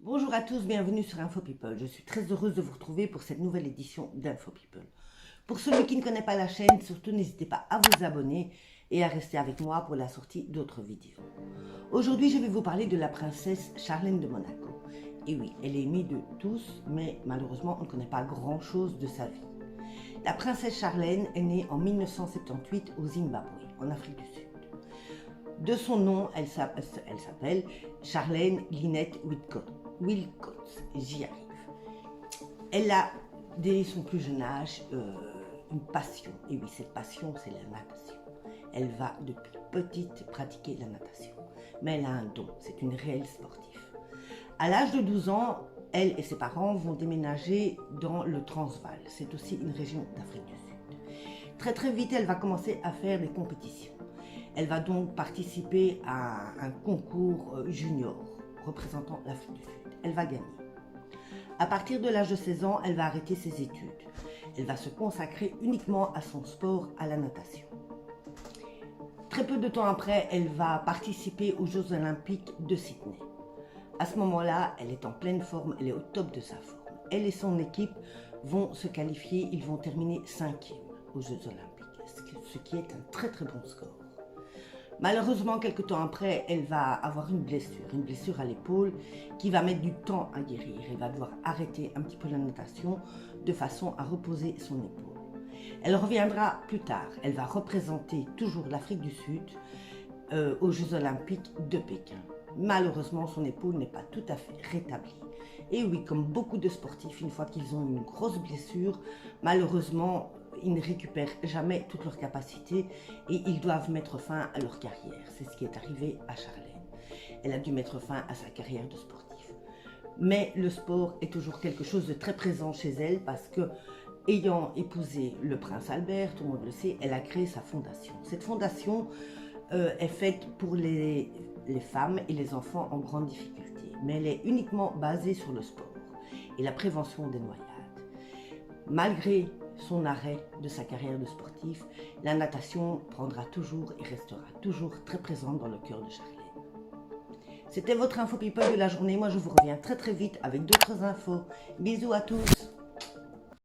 Bonjour à tous, bienvenue sur Info People. Je suis très heureuse de vous retrouver pour cette nouvelle édition d'Info People. Pour celui qui ne connaît pas la chaîne, surtout n'hésitez pas à vous abonner et à rester avec moi pour la sortie d'autres vidéos. Aujourd'hui, je vais vous parler de la princesse Charlène de Monaco. Et oui, elle est aimée de tous, mais malheureusement, on ne connaît pas grand-chose de sa vie. La princesse Charlène est née en 1978 au Zimbabwe, en Afrique du Sud. De son nom, elle s'appelle Charlène Lynette Willcott. J'y arrive. Elle a, dès son plus jeune âge, une passion. Et oui, cette passion, c'est la natation. Elle va depuis petite pratiquer la natation. Mais elle a un don, c'est une réelle sportive. À l'âge de 12 ans, elle et ses parents vont déménager dans le Transvaal. C'est aussi une région d'Afrique du Sud. Très vite, elle va commencer à faire des compétitions. Elle va donc participer à un concours junior représentant l'Afrique du Sud. Elle va gagner. À partir de l'âge de 16 ans, elle va arrêter ses études. Elle va se consacrer uniquement à son sport, à la natation. Très peu de temps après, elle va participer aux Jeux Olympiques de Sydney. À ce moment-là, elle est en pleine forme, elle est au top de sa forme. Elle et son équipe vont se qualifier, ils vont terminer 5e aux Jeux Olympiques, ce qui est un très bon score. Malheureusement, quelques temps après, elle va avoir une blessure à l'épaule qui va mettre du temps à guérir. Elle va devoir arrêter un petit peu la natation de façon à reposer son épaule. Elle reviendra plus tard. Elle va représenter toujours l'Afrique du Sud aux Jeux Olympiques de Pékin. Malheureusement, son épaule n'est pas tout à fait rétablie. Et oui, comme beaucoup de sportifs, une fois qu'ils ont une grosse blessure, malheureusement, ils ne récupèrent jamais toutes leurs capacités et ils doivent mettre fin à leur carrière. C'est ce qui est arrivé à Charlène. Elle a dû mettre fin à sa carrière de sportive. Mais le sport est toujours quelque chose de très présent chez elle parce que, ayant épousé le prince Albert, tout le monde le sait, elle a créé sa fondation. Cette fondation est faite pour les femmes et les enfants en grande difficulté, mais elle est uniquement basée sur le sport et la prévention des noyades. Malgré son arrêt de sa carrière de sportif, la natation prendra toujours et restera toujours très présente dans le cœur de Charlène. C'était votre Info People de la journée. Moi, je vous reviens très vite avec d'autres infos. Bisous à tous.